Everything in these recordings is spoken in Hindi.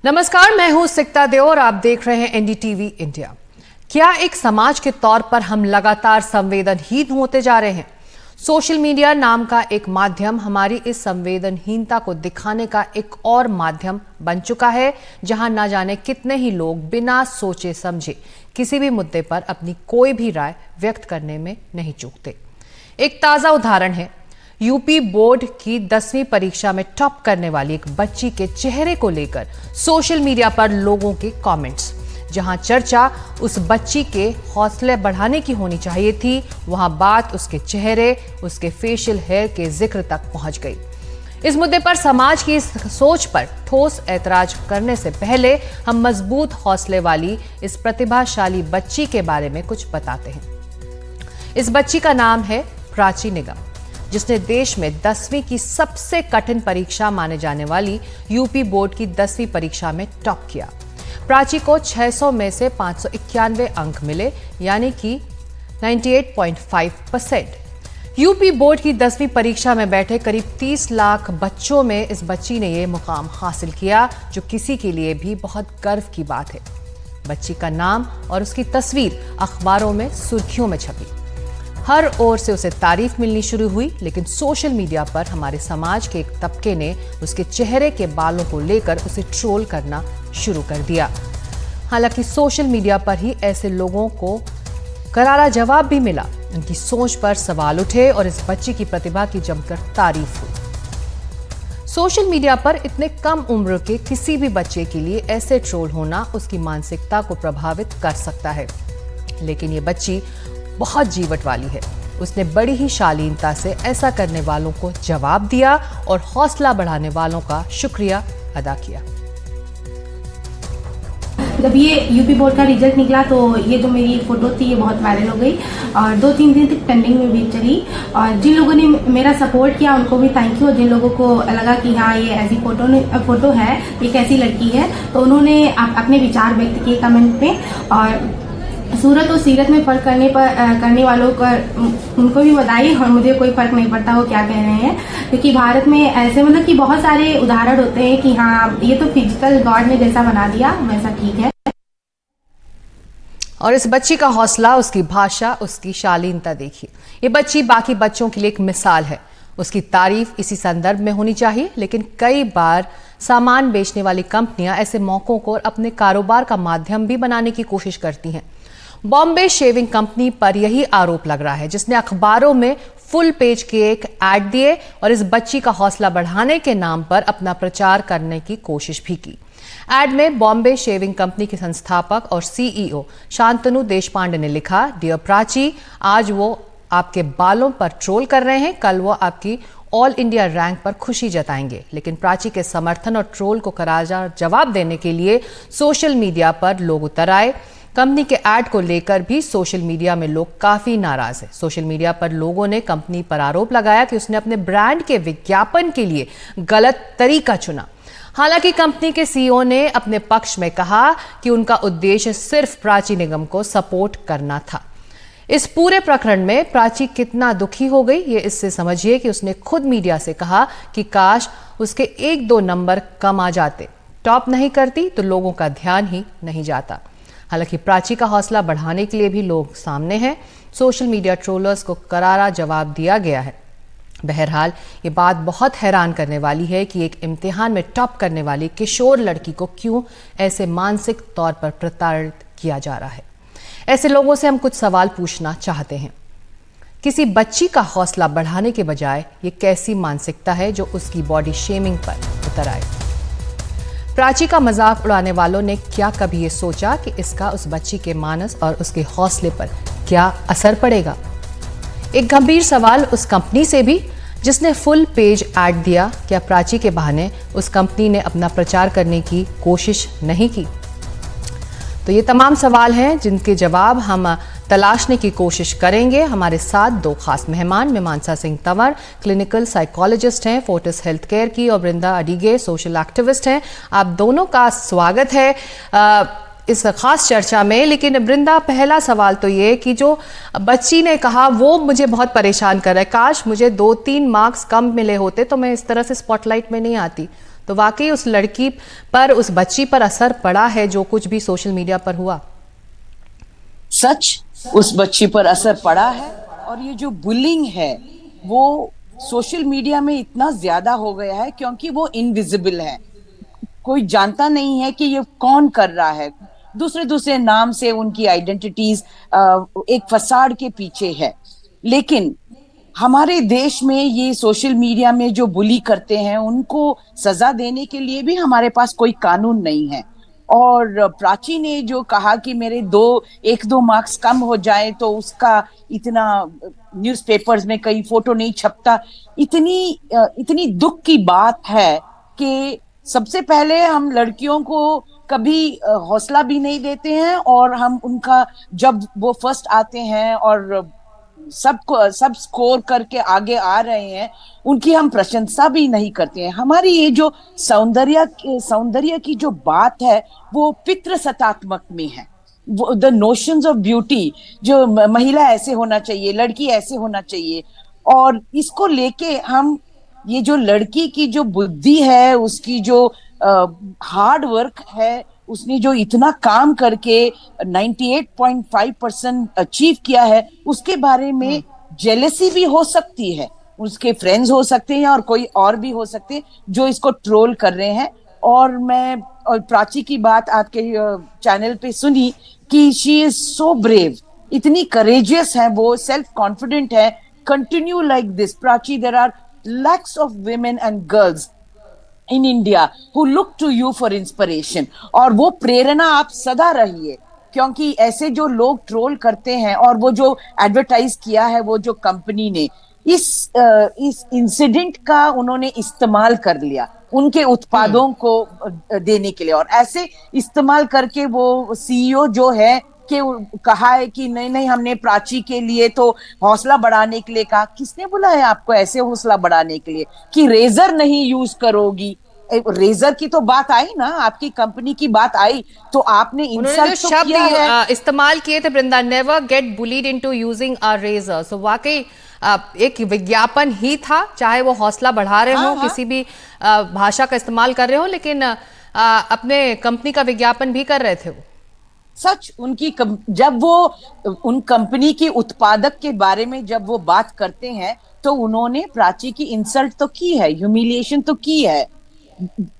नमस्कार, मैं हूं सिकता देव और आप देख रहे हैं एनडीटीवी इंडिया। क्या एक समाज के तौर पर हम लगातार संवेदनहीन होते जा रहे हैं? सोशल मीडिया नाम का एक माध्यम हमारी इस संवेदनहीनता को दिखाने का एक और माध्यम बन चुका है, जहां ना जाने कितने ही लोग बिना सोचे समझे किसी भी मुद्दे पर अपनी कोई भी राय व्यक्त करने में नहीं चूकते। एक ताजा उदाहरण है यूपी बोर्ड की 10वीं परीक्षा में टॉप करने वाली एक बच्ची के चेहरे को लेकर सोशल मीडिया पर लोगों के कमेंट्स। जहां चर्चा उस बच्ची के हौसले बढ़ाने की होनी चाहिए थी, वहां बात उसके चेहरे, उसके फेशियल हेयर के जिक्र तक पहुंच गई। इस मुद्दे पर समाज की इस सोच पर ठोस ऐतराज करने से पहले हम मजबूत हौसले वाली इस प्रतिभाशाली बच्ची के बारे में कुछ बताते हैं। इस बच्ची का नाम है प्राची निगम, जिसने देश में 10वीं की सबसे कठिन परीक्षा माने जाने वाली यूपी बोर्ड की 10वीं परीक्षा में टॉप किया। प्राची को 600 में से 591 अंक मिले, यानी कि 98.5%। यूपी बोर्ड की 10वीं परीक्षा में बैठे करीब 30 लाख बच्चों में इस बच्ची ने यह मुकाम हासिल किया, जो किसी के लिए भी बहुत गर्व की बात है। बच्ची का नाम और उसकी तस्वीर अखबारों में सुर्खियों में छपी। हर ओर से उसे तारीफ मिलनी शुरू हुई, लेकिन सोशल मीडिया पर हमारे समाज के एक तबके ने उसके चेहरे के बालों को लेकर उसे ट्रोल करना शुरू कर दिया। हालांकि सोशल मीडिया पर ही ऐसे लोगों को करारा जवाब भी मिला। उनकी सोच पर सवाल उठे और इस बच्ची की प्रतिभा की जमकर तारीफ हुई। सोशल मीडिया पर इतने कम उम्र के किसी भी बच्चे के लिए ऐसे ट्रोल होना उसकी मानसिकता को प्रभावित कर सकता है, लेकिन ये बच्ची बहुत जीवट वाली है। उसने बड़ी ही शालीनता से ऐसा करने वालों को जवाब दिया और हौसला बढ़ाने वालों का शुक्रिया अदा किया। जब ये यूपी बोर्ड का रिजल्ट निकला तो ये जो मेरी फोटो थी ये बहुत वायरल हो गई और 2-3 दिन तक ट्रेंडिंग में भी चली। और जिन लोगों ने मेरा सपोर्ट किया उनको भी थैंक यू। जिन लोगों को लगा कि हाँ ये ऐसी फोटो है, ये कैसी लड़की है, तो उन्होंने अपने विचार व्यक्त किए कमेंट पे। और सूरत और सीरत में फर्क करने वालों का उनको भी बधाई। और मुझे कोई फर्क नहीं पड़ता वो क्या कह रहे हैं, क्योंकि भारत में ऐसे कि बहुत सारे उदाहरण होते हैं कि हाँ ये तो फिजिकल गॉड ने जैसा बना दिया वैसा ठीक है। और इस बच्ची का हौसला, उसकी भाषा, उसकी शालीनता देखिए। ये बच्ची बाकी बच्चों के लिए एक मिसाल है। उसकी तारीफ इसी संदर्भ में होनी चाहिए, लेकिन कई बार सामान बेचने वाली कंपनियां ऐसे मौकों को अपने कारोबार का माध्यम भी बनाने की कोशिश करती हैं। बॉम्बे शेविंग कंपनी पर यही आरोप लग रहा है, जिसने अखबारों में फुल पेज के एक ऐड दिए और इस बच्ची का हौसला बढ़ाने के नाम पर अपना प्रचार करने की कोशिश भी की। ऐड में बॉम्बे शेविंग कंपनी के संस्थापक और सीईओ शांतनु देशपांडे ने लिखा, डियर प्राची, आज वो आपके बालों पर ट्रोल कर रहे हैं, कल वो आपकी ऑल इंडिया रैंक पर खुशी जताएंगे। लेकिन प्राची के समर्थन और ट्रोल को करारा जवाब देने के लिए सोशल मीडिया पर लोग उतर आए। कंपनी के ऐड को लेकर भी सोशल मीडिया में लोग काफी नाराज हैं। सोशल मीडिया पर लोगों ने कंपनी पर आरोप लगाया कि उसने अपने ब्रांड के विज्ञापन के लिए गलत तरीका चुना। हालांकि कंपनी के सीईओ ने अपने पक्ष में कहा कि उनका उद्देश्य सिर्फ प्राची निगम को सपोर्ट करना था। इस पूरे प्रकरण में प्राची कितना दुखी हो गई, ये इससे समझिए कि उसने खुद मीडिया से कहा कि काश उसके 1-2 नंबर कम आ जाते, टॉप नहीं करती तो लोगों का ध्यान ही नहीं जाता। हालांकि प्राची का हौसला बढ़ाने के लिए भी लोग सामने हैं। सोशल मीडिया ट्रोलर्स को करारा जवाब दिया गया है। बहरहाल ये बात बहुत हैरान करने वाली है कि एक इम्तिहान में टॉप करने वाली किशोर लड़की को क्यों ऐसे मानसिक तौर पर प्रताड़ित किया जा रहा है। ऐसे लोगों से हम कुछ सवाल पूछना चाहते हैं। किसी बच्ची का हौसला बढ़ाने के बजाय ये कैसी मानसिकता है जो उसकी बॉडी शेमिंग पर उतर आए? प्राची का मजाक उड़ाने वालों ने क्या कभी ये सोचा कि इसका उस बच्ची के मानस और उसके हौसले पर क्या असर पड़ेगा? एक गंभीर सवाल उस कंपनी से भी जिसने फुल पेज ऐड दिया। क्या प्राची के बहाने उस कंपनी ने अपना प्रचार करने की कोशिश नहीं की? तो ये तमाम सवाल हैं जिनके जवाब हम तलाशने की कोशिश करेंगे। हमारे साथ 2 खास मेहमान, मीमांसा सिंह तंवर क्लिनिकल साइकोलॉजिस्ट हैं फोर्टिस हेल्थ केयर की, और वृंदा अडिगे सोशल एक्टिविस्ट हैं। आप दोनों का स्वागत है इस खास चर्चा में। लेकिन वृंदा, पहला सवाल तो ये कि जो बच्ची ने कहा वो मुझे बहुत परेशान कर रहा है, काश मुझे 2-3 मार्क्स कम मिले होते तो मैं इस तरह से स्पॉटलाइट में नहीं आती। तो वाकई उस लड़की पर, उस बच्ची पर असर पड़ा है जो कुछ भी सोशल मीडिया पर हुआ? सच, उस बच्ची पर असर पड़ा है। और ये जो बुलिंग है वो सोशल मीडिया में इतना ज्यादा हो गया है क्योंकि वो इनविजिबल है, कोई जानता नहीं है कि ये कौन कर रहा है। दूसरे दूसरे नाम से उनकी आइडेंटिटीज एक फसाड के पीछे है। लेकिन हमारे देश में ये सोशल मीडिया में जो बुली करते हैं उनको सजा देने के लिए भी हमारे पास कोई कानून नहीं है। और प्राची ने जो कहा कि मेरे एक दो मार्क्स कम हो जाए तो उसका इतना न्यूज़पेपर्स में कई फोटो नहीं छपता, इतनी दुख की बात है कि सबसे पहले हम लड़कियों को कभी हौसला भी नहीं देते हैं, और हम उनका जब वो फर्स्ट आते हैं और सब स्कोर करके आगे आ रहे हैं उनकी हम प्रशंसा भी नहीं करते हैं। हमारी ये जो सौंदर्य की जो बात है वो पितृसत्तात्मक में है। द नोशंस ऑफ ब्यूटी, जो महिला ऐसे होना चाहिए, लड़की ऐसे होना चाहिए, और इसको लेके हम ये जो लड़की की जो बुद्धि है, उसकी जो हार्ड वर्क है, उसने जो इतना काम करके 98.5% अचीव किया है, उसके बारे में जेलेसी भी हो सकती है। उसके फ्रेंड्स हो सकते हैं और कोई और भी हो सकते हैं जो इसको ट्रोल कर रहे हैं। और प्राची की बात आपके चैनल पे सुनी कि शी इज सो ब्रेव, इतनी करेजियस है, वो सेल्फ कॉन्फिडेंट है। Continue like this Prachi, there are lakhs of women and girls in India who look to you for inspiration। और वो प्रेरणा आप सदा रहिए, क्योंकि ऐसे जो लोग ट्रोल करते हैं, और वो जो एडवर्टाइज किया है वो जो कंपनी ने इस इंसिडेंट का उन्होंने इस्तेमाल कर लिया उनके उत्पादों को देने के लिए, और ऐसे इस्तेमाल करके वो सीईओ जो है कि कहा है कि नहीं हमने प्राची के लिए तो हौसला बढ़ाने के लिए कहा। किसने बोला है आपको ऐसे हौसला बढ़ाने के लिए कि रेजर नहीं यूज करोगी? रेजर की तो बात आई ना, आपकी कंपनी की बात आई, तो आपने इंसल्ट तो शब्द किया है। इस्तेमाल किए थे Vrinda, never get bullied into using a razor. So वाकई एक विज्ञापन ही था, चाहे वो हौसला बढ़ा रहे हो, किसी भी भाषा का इस्तेमाल कर रहे हो, लेकिन अपने कंपनी का विज्ञापन भी कर रहे थे वो। सच, जब वो उन कंपनी की उत्पादक के बारे में जब वो बात करते हैं तो उन्होंने प्राची की इंसल्ट तो की है, ह्यूमिलिएशन तो की है।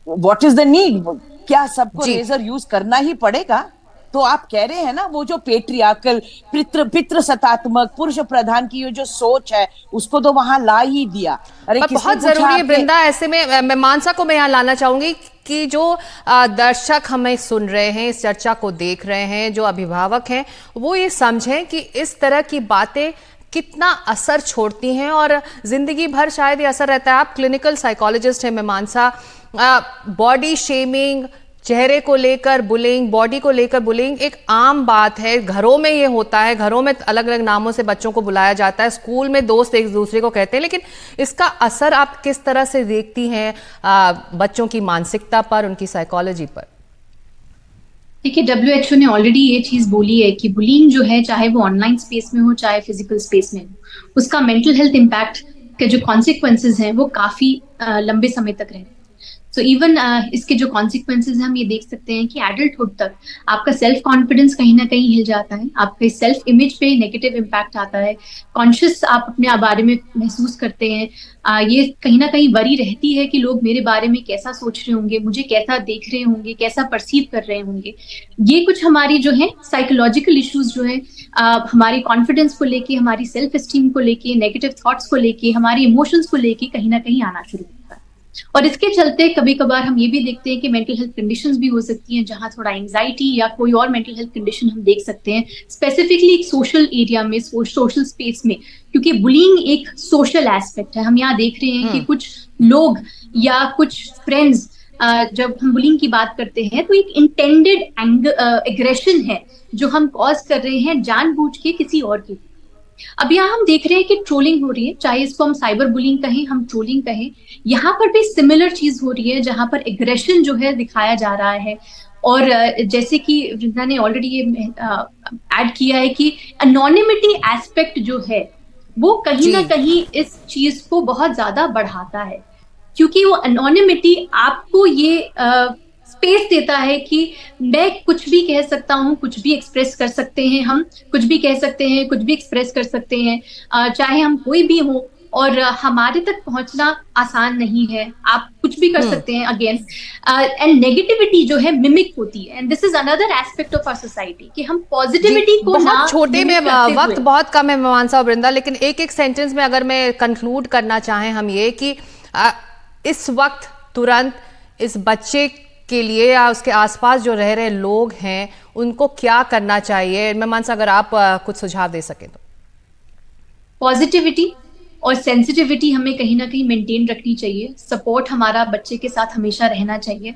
What is the need? क्या सबको रेजर यूज करना ही पड़ेगा? तो आप कह रहे हैं ना, वो जो पेट्रियार्कल पितृसत्तात्मक पुरुष प्रधान की जो सोच है उसको तो वहां ला ही दिया। अरे बहुत जरूरी है वृंदा, ऐसे में मैं मानसा को मैं यहाँ लाना चाहूंगी कि जो दर्शक हमें सुन रहे हैं, इस चर्चा को देख रहे हैं, जो अभिभावक हैं, वो ये समझें कि इस तरह की बातें कितना असर छोड़ती हैं और जिंदगी भर शायद ये असर रहता है। आप क्लिनिकल साइकोलॉजिस्ट हैं मैं मानसा, बॉडी शेमिंग, चेहरे को लेकर बुलिंग, बॉडी को लेकर बुलिंग एक आम बात है। घरों में ये होता है, घरों में अलग अलग नामों से बच्चों को बुलाया जाता है, स्कूल में दोस्त एक दूसरे को कहते हैं, लेकिन इसका असर आप किस तरह से देखती हैं बच्चों की मानसिकता पर, उनकी साइकोलॉजी पर? देखिए, WHO ने ऑलरेडी ये चीज बोली है कि बुलिंग जो है, चाहे वो ऑनलाइन स्पेस में हो चाहे फिजिकल स्पेस में हो, उसका मेंटल हेल्थ इम्पैक्ट के जो कॉन्सिक्वेंसेज हैं वो काफी लंबे समय तक रहते हैं। सो इवन इसके जो कॉन्सिक्वेंसेज हैं हम ये देख सकते हैं कि एडल्टहुड तक आपका सेल्फ कॉन्फिडेंस कहीं ना कहीं हिल जाता है, आपके सेल्फ इमेज पे नेगेटिव इम्पैक्ट आता है, कॉन्शियस आप अपने बारे में महसूस करते हैं, ये कहीं ना कहीं वरी रहती है कि लोग मेरे बारे में कैसा सोच रहे होंगे, मुझे कैसा देख रहे होंगे, कैसा परसीव कर रहे होंगे। ये कुछ हमारी जो है साइकोलॉजिकल इश्यूज जो है हमारी कॉन्फिडेंस को लेके, हमारी सेल्फ एस्टीम को लेके, नेगेटिव थॉट्स को लेके, हमारी इमोशंस को लेके कहीं ना कहीं आना शुरू होता है। और इसके चलते कभी कभार हम ये भी देखते हैं कि मेंटल हेल्थ कंडीशंस भी हो सकती हैं, जहां थोड़ा एंजाइटी या कोई और मेंटल हेल्थ कंडीशन हम देख सकते हैं, स्पेसिफिकली सोशल एरिया में, सोशल स्पेस में, क्योंकि बुलिंग एक सोशल एस्पेक्ट है। हम यहाँ देख रहे हैं कि कुछ लोग या कुछ फ्रेंड्स जब हम बुलिंग की बात करते हैं तो एक इंटेंडेड एग्रेशन है जो हम कॉज कर रहे हैं जानबूझ के किसी और के। अब यहाँ हम देख रहे हैं कि ट्रोलिंग हो रही है, चाहे इसको हम साइबर बुलिंग कहें, हम ट्रोलिंग कहें, यहाँ पर भी सिमिलर चीज हो रही है जहां पर एग्रेशन जो है दिखाया जा रहा है। और जैसे कि वृंदा ने ऑलरेडी ये ऐड किया है कि अनोनिमिटी एस्पेक्ट जो है वो कहीं ना कहीं इस चीज को बहुत ज्यादा बढ़ाता है। क्योंकि वो एनोनिमिटी आपको ये स्पेस देता है कि मैं कुछ भी कह सकता हूँ, कुछ भी एक्सप्रेस कर सकते हैं, हम कुछ भी कह सकते हैं, कुछ भी एक्सप्रेस कर सकते हैं, चाहे हम कोई भी हो, और हमारे तक पहुंचना आसान नहीं है। आप कुछ भी कर सकते हैं अगेन, एंड नेगेटिविटी जो है मिमिक होती है, and this is another aspect of our society कि हम पॉजिटिविटी को ना बहुत छोटे में mimic करते वक्त हुए- बहुत कम है मीमांसा और वृंदा, लेकिन एक एक सेंटेंस में अगर मैं कंक्लूड करना चाहें हम ये कि इस वक्त तुरंत इस बच्चे के लिए या उसके आसपास जो रह रहे लोग हैं उनको क्या करना चाहिए? मीमांसा, अगर आप कुछ सुझाव दे सकें तो। पॉजिटिविटी और सेंसिटिविटी हमें कहीं ना कहीं मेंटेन रखनी चाहिए। सपोर्ट हमारा बच्चे के साथ हमेशा रहना चाहिए।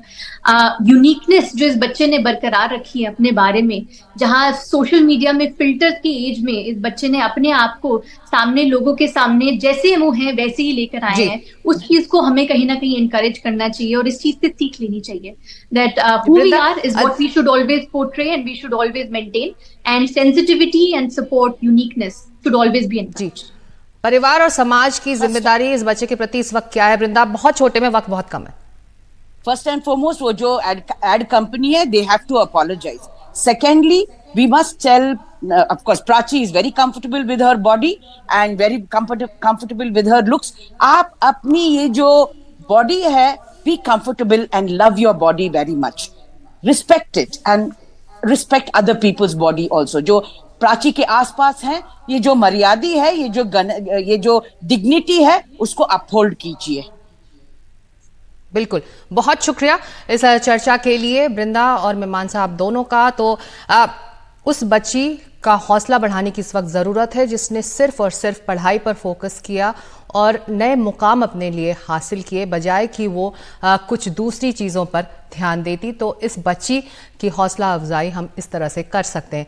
यूनिकनेस जो इस बच्चे ने बरकरार रखी है अपने बारे में, जहां सोशल मीडिया में फिल्टर की एज में इस बच्चे ने अपने आप को सामने लोगों के सामने जैसे वो हैं वैसे ही लेकर आए हैं, उस चीज को हमें कहीं ना कहीं इनकरेज करना चाहिए और इस चीज से सीख लेनी चाहिए that who we are is what we should always portray and we should always maintain, and sensitivity and support uniqueness should always be encouraged. परिवार और समाज की जिम्मेदारी इस बच्चे के प्रति इस वक्त क्या है? वृंदा, बहुत छोटे में, वक्त बहुत कम है। फर्स्ट एंड फॉरमोस्ट वो जो एड कंपनी है, they have to apologise. Secondly, we must tell, of course Prachi is very comfortable with her body and very comfortable with her looks. आप अपनी ये जो body है, be comfortable and love your body very much. Respect it and respect other people's body also. जो प्राची के आसपास हैं, ये जो मर्यादा है, ये जो डिग्निटी है, उसको अपहोल्ड कीजिए। बिल्कुल, बहुत शुक्रिया इस चर्चा के लिए वृंदा और मीमांसा, आप दोनों का। तो उस बच्ची का हौसला बढ़ाने की इस वक्त ज़रूरत है जिसने सिर्फ और सिर्फ पढ़ाई पर फोकस किया और नए मुकाम अपने लिए हासिल किए, बजाय कि वो कुछ दूसरी चीज़ों पर ध्यान देती। तो इस बच्ची की हौसला अफजाई हम इस तरह से कर सकते हैं।